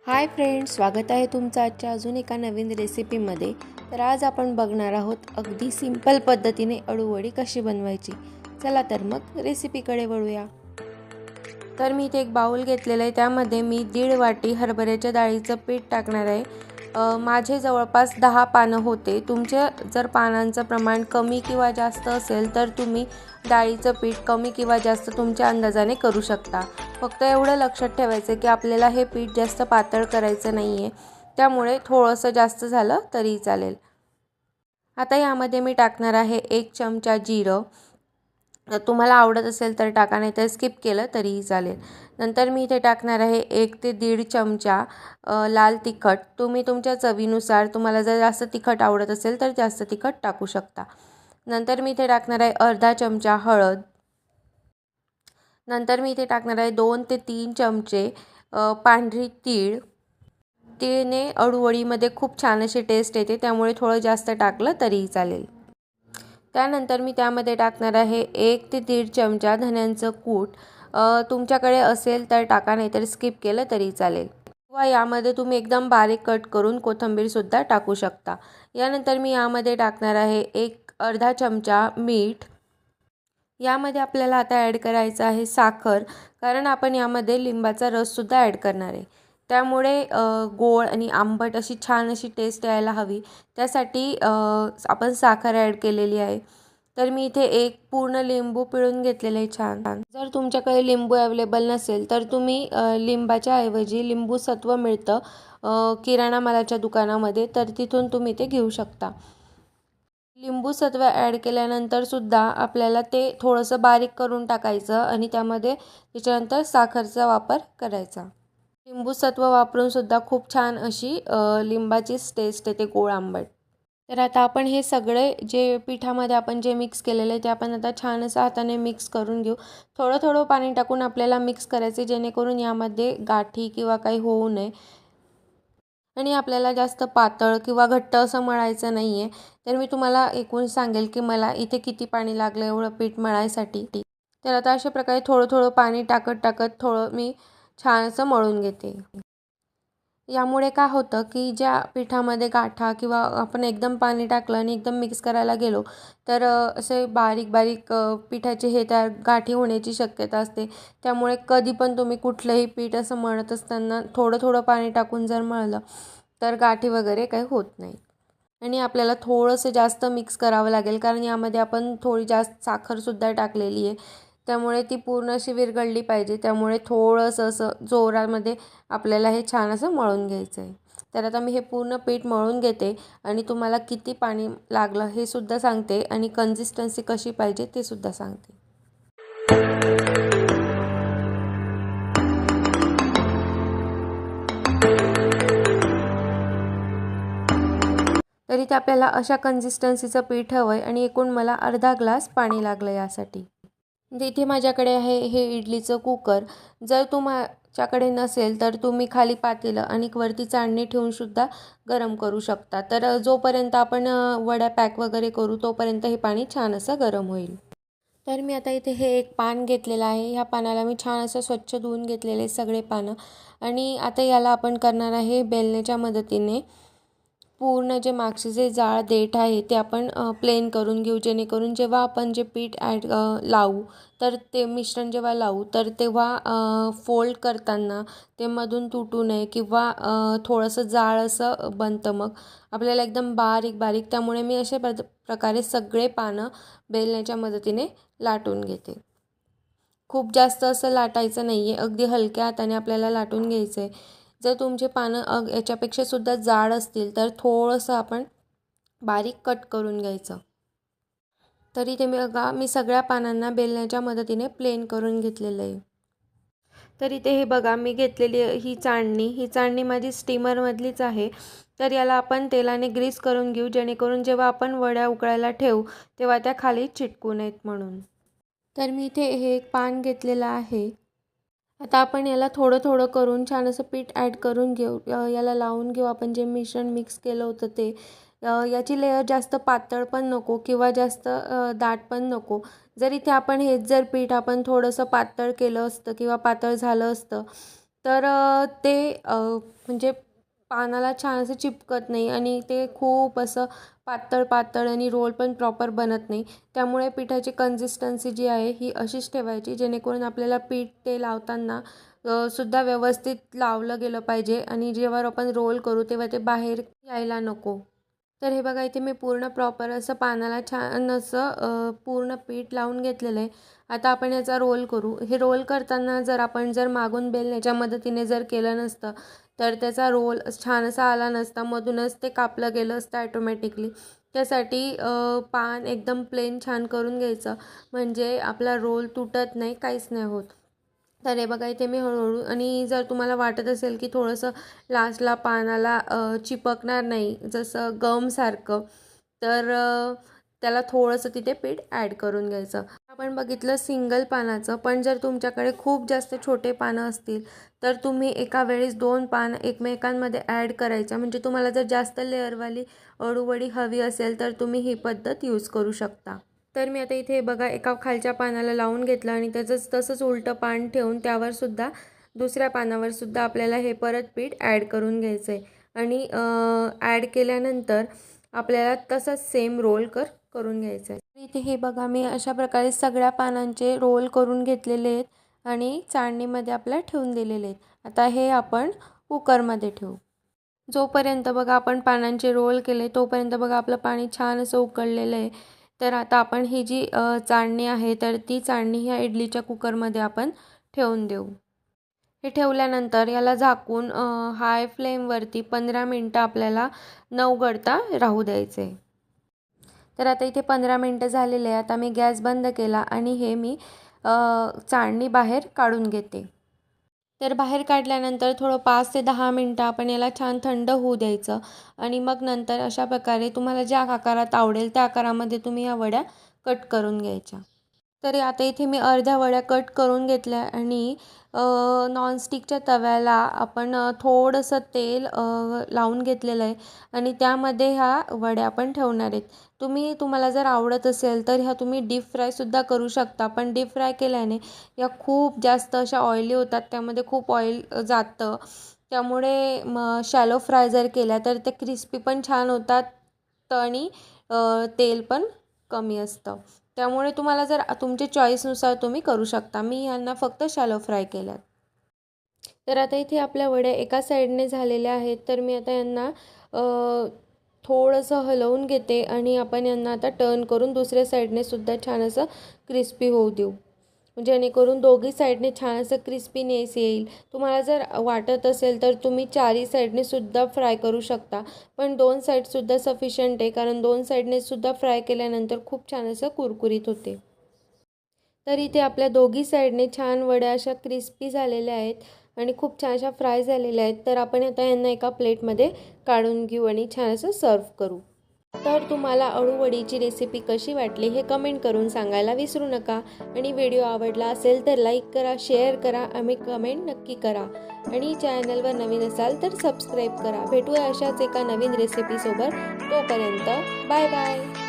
Hi friends, स्वागत आहे तुमचं आजच्या अजून एका नवीन रेसिपीमध्ये। तर आज आपण बघणार आहोत अगदी सिंपल पद्धतीने अळूवडी कशी बनवायची। चला तर मग रेसिपीकडे वळूया। तर मी इथे एक बाउल घेतलेला आहे, त्यामध्ये मी 1.5 वाटी हरभऱ्याच्या डाळीचं पीठ टाकणार आहे। माझे जवळपास 10 पानं होते। तुमचे जर पानांचं प्रमाण कमी किंवा जास्त असेल तर तुम्ही डाळीचं पीठ कमी किंवा जास्त तुमच्या अंदाजाने करू शकता। फक्त एवढं लक्षात ठेवायचं की आपल्याला हे पीठ जास्त पातळ करायचं नाही आहे, त्यामुळे थोडंसं जास्त झालं तरी चालेल। आता यामध्ये मी टाकणार आहे 1 चमचा जिरं। तुम्हाला आवडत असेल तर टाका, नाही तर स्किप केलं तरीही चालेल। नंतर मी इथे टाकणार आहे 1 ते 1.5 चमचा लाल तिखट। तुम्ही तुमच्या चवीनुसार, तुम्हाला जर जास्त तिखट आवडत असेल तर जास्त तिखट टाकू शकता। नंतर मी इथे टाकणार आहे अर्धा चमचा हळद। नंतर मी इथे टाकणार आहे 2 ते 3 चमचे पांढरी तीळ। तीळने अळूवडीमध्ये खूप छान अशी टेस्ट येते, त्यामुळे थोडं जास्त टाकलं तरीही चालेल। त्यानंतर मी त्यामध्ये टाकणार आहे 1 ते 1.5 चमचा धन्यांचं कूट। तुमच्याकडे असेल तर टाका, नाही तर स्किप केलं तरी चालेल। किंवा यामध्ये तुम्ही एकदम बारीक कट करून कोथिंबीरसुद्धा टाकू शकता। यानंतर मी यामध्ये टाकणार आहे अर्धा चमचा मीठ। यामध्ये आपल्याला आता ॲड करायचं आहे साखर, कारण आपण यामध्ये लिंबाचा रससुद्धा ॲड करणार आहे। त्यामुळे गोड आणि आंबट अशी छान अशी टेस्ट यायला हवी, त्यासाठी आपण साखर ॲड केलेली आहे। तर मी इथे एक पूर्ण लिंबू पिळून घेतलेले आहे छान। जर तुमच्याकडे लिंबू अवेलेबल नसेल तर तुम्ही लिंबाच्या ऐवजी लिंबू सत्व मिळतं किराणा मालाच्या दुकानामध्ये, तर तिथून तुम्ही ते घेऊ शकता। लिंबू सत्व ॲड केल्यानंतर सुद्धा आपल्याला ते थोडंसं बारीक करून टाकायचं आणि त्यामध्ये त्याच्यानंतर साखरचा वापर करायचा। लिंबू सत्व वापरून सुद्धा खूप छान अशी लिंबाचीच टेस्ट येते, गोड आंबट। तर आता आपण हे सगळे जे पिठामध्ये आपण जे मिक्स केलेलं आहे ते आपण आता छान असं हाताने मिक्स करून घेऊ। थोडं थोडं पाणी टाकून आपल्याला मिक्स करायचे, जेणेकरून यामध्ये गाठी किंवा काही होऊ नये आणि आपल्याला जास्त पातळ किंवा घट्ट असं मळायचं नाही आहे। तर मी तुम्हाला एकूण सांगेल की मला इथे किती पाणी लागलं एवढं पीठ मळायसाठी। तर आता अशा प्रकारे थोडं थोडं पाणी टाकत टाकत थोडं मी छान असं मळून घेते। यामुळे काय होतं की ज्या पिठामध्ये गाठा किंवा आपण एकदम पाणी टाकलं आणि एकदम मिक्स करायला गेलो तर असे बारीक बारीक पिठाचे हे त्या गाठी होण्याची शक्यता असते। त्यामुळे कधी पण तुम्ही कुठलंही पीठ असं मळत असताना थोडं थोडं पाणी टाकून जर मळलं तर गाठी वगैरे काही होत नाही। आणि आपल्याला थोडंसं जास्त मिक्स करावं लागेल, कारण यामध्ये आपण थोडी जास्त साखरसुद्धा टाकलेली आहे, त्यामुळे ती पूर्ण अशी विरघळली पाहिजे। त्यामुळे थोडंसं असं जोरामध्ये आपल्याला हे छान असं मळून घ्यायचं आहे। तर आता मी हे पूर्ण पीठ मळून घेते आणि तुम्हाला किती पाणी लागलं हे सुद्धा सांगते आणि कन्सिस्टन्सी कशी पाहिजे ते सुद्धा सांगते। तर इथे आपल्याला अशा कन्सिस्टन्सीचं पीठ हवं आहे आणि एकूण मला अर्धा ग्लास पाणी लागलं यासाठी। इथे माझ्याकडे आहे हे इडलीचं कुकर। जर तुमच्याकडे नसेल तर तुम्ही खाली पातेलं आणि वरती चाळणी ठेवून सुद्धा गरम करू शकता। तर जोपर्यंत आपण वड्या पॅक वगैरे करू तोपर्यंत हे पाणी छान असं गरम होईल। तर मी आता इथे हे एक पान घेतलेलं आहे। ह्या पानाला मी छान असं स्वच्छ धुवून घेतलेले सगळे पानं आणि आता याला आपण करणार आहे बेलण्याच्या मदतीने पूर्ण जे मागचे जे जाड देठ आहे ते आपण प्लेन करून घेऊ, जेणेकरून जेव्हा आपण जे पीठ लावू तर ते मिश्रण जेव्हा लावू तर तेव्हा फोल्ड करताना ते मधून तुटू नये किंवा थोडंसं जाड असं बनतं मग आपल्याला एकदम बारीक बारीक। त्यामुळे मी अशा प्रकारे सगळे पानं बेलण्याच्या मदतीने लाटून घेते। खूप जास्त असं लाटायचं नाही आहे, अगदी हलक्या हाताने आपल्याला लाटून घ्यायचं आहे। जर तुमचे पानं याच्यापेक्षा सुद्धा जाड असतील तर थोडंसं आपण बारीक कट करून घ्यायचं। तरी ते मी सगळ्या पानांना बेलण्याच्या मदतीने प्लेन करून घेतलेलं आहे। तर इथे हे बघा, मी घेतलेली ही चाळणी माझी स्टीमरमधलीच आहे। तर याला आपण तेलाने ग्रीस करून घेऊ, जेणेकरून जेव्हा आपण वड्या उकळायला ठेवू तेव्हा त्या खाली चिटकू नयेत म्हणून। तर मी इथे हे एक पान घेतलेलं आहे। आता आपण याला थोडं थोडं करून छान असं पीठ ॲड करून घेऊ, याला लावून घेऊ आपण जे मिश्रण मिक्स केलं होतं ते। याची लेयर जास्त पातळ पण नको किंवा जास्त दाट पण नको। जर इथे आपण हेच जर पीठ आपण थोडंसं पातळ केलं असतं किंवा पातळ झालं असतं तर ते म्हणजे पानाला छान असं चिपकत नाही आणि ते खूप असं पातळ पातळ आणि रोल पण प्रॉपर बनत नाही. त्यामुळे पिठाची कन्सिस्टन्सी जी आहे ही अशीच ठेवायची, जेणेकरून आपल्याला पीठ ते लावताना सुद्धा व्यवस्थित लावलं गेलं पाहिजे आणि जेव्हा आपण रोल करू तेव्हा ते बाहेर यायला नको. तर हे बघा, इथे मी पूर्ण प्रॉपर असं पानाला छान असं पूर्ण पीठ लावून घेतलेलं आहे. आता आपण याचा रोल करू. हे रोल करताना जर मागून बेलण्याच्या मदतीने जर केलं नसतं तर त्याचा रोल छान असा आला नसता, मधूनच ते कापलं गेलं असतं ॲटोमॅटिकली. त्यासाठी पान एकदम प्लेन छान करून घ्यायचं, म्हणजे आपला रोल तुटत नाही, काहीच नाही होत. तर हे बघा, इथे मी हळूहळू, आणि जर तुम्हाला वाटत असेल की थोडंसं लास्टला पानाला चिपकणार नाही जसं गमसारखं, तर त्याला थोडंसं तिथे पीठ ॲड करून घ्यायचं. आपण बघितलं सिंगल पानाचं, पण जर तुमच्याकडे खूप जास्त छोटे पानं असतील तर तुम्ही एका वेळेस 2 पान एकमेकांमध्ये ॲड करायच्या. म्हणजे तुम्हाला जर जास्त लेअरवाली अळूवडी हवी असेल तर तुम्ही ही पद्धत यूज करू शकता. तर मी आता इथे बघा एका खालच्या पानाला लावून घेतलं आणि त्याचंच तसंच उलटं पान ठेवून त्यावर सुद्धा दुसऱ्या पानावर सुद्धा आपल्याला हे परत पीठ ॲड करून घ्यायचं आहे. आणि ॲड केल्यानंतर आपल्याला तसंच सेम रोल करून घ्यायचं आहे. इथे हे बघा, मी अशा प्रकारे सगळ्या पानांचे रोल करून घेतलेले आहेत आणि चाळणीमध्ये आपल्या ठेवून दिलेले आहेत. आता हे आपण कुकरमध्ये ठेवू. जोपर्यंत बघा आपण पानांचे रोल केले तोपर्यंत बघा आपलं पाणी छान असं उकळलेलं आहे. तर आता आपण ही जी चाळणी आहे तर ती चाळणी ह्या इडलीच्या कुकरमध्ये आपण ठेवून देऊ. हे ठेवल्यानंतर याला झाकून हाय फ्लेमवरती 15 मिनटं आपल्याला न उघडता राहू द्यायचे. तर आता इथे 15 मिनटं झालेले आहे. आता मी गॅस बंद केला आणि हे मी चाळणी बाहेर काढून घेते. तर बाहेर काढल्यानंतर थोडं 5 ते 10 मिनटं आपण याला छान थंड होऊ द्यायचं आणि मग नंतर अशा प्रकारे तुम्हाला ज्या आकारात आवडेल त्या आकारामध्ये तुम्ही या वड्या कट करून घ्यायच्या. तर आता इथे मी अर्ध्या वड्या कट करून घेतल्या आणि नॉनस्टिकच्या तव्याला आपण थोडंसं तेल लावून घेतलेलं आहे आणि त्यामध्ये ह्या वड्या आपण ठेवणार आहेत. तुम्हाला जर आवडत असेल तर ह्या तुम्ही डीप फ्रायसुद्धा करू शकता, पण डीप फ्राय केल्याने या खूप जास्त अशा ऑइली होतात, त्यामध्ये खूप ऑइल जातं. त्यामुळे शॅलो फ्राय जर केल्या तर ते क्रिस्पी पण छान होतात आणि तेल पण कमी असतं. त्यामुळे तुम्हाला जर तुमच्या चॉईसनुसार तुम्ही करू शकता. मी यांना फक्त शॅलो फ्राय केल्यात. तर आता इथे आपल्या वड्या एका साईडने झालेल्या आहेत. तर मी आता यांना थोडंसं हलवून घेते आणि आपण यांना आता टर्न करून दुसऱ्या साईडने सुद्धा छान असं क्रिस्पी होऊ देऊ, जेणेकरून दोघी साईडने छान असं क्रिस्पीनेस येईल. तुम्हाला जर वाटत असेल तर तुम्ही चारही साईडने सुद्धा फ्राय करू शकता, पण 2 साईडसुद्धा सफिशियंट आहे, कारण 2 साईडने सुद्धा फ्राय केल्यानंतर खूप छान असं कुरकुरीत होते. तर इथे आपल्या दोघी साईडने छान वड्या अशा क्रिस्पी झालेल्या आहेत आणि खूप छान अशा फ्राय झालेल्या आहेत. तर आपण आता यांना एका प्लेटमध्ये काढून घेऊ आणि छान असं सर्व करू. तर तुम्हाला अळूवडीची रेसिपी कशी वाटली हे कमेंट करून सांगायला विसरू नका. आणि व्हिडिओ आवडला असेल तर लाईक करा, शेअर करा आणि कमेंट नक्की करा. आणि चॅनलवर नवीन असाल तर सबस्क्राईब करा. भेटूया अशाच एका नवीन रेसिपीसोबत. तोपर्यंत बाय बाय.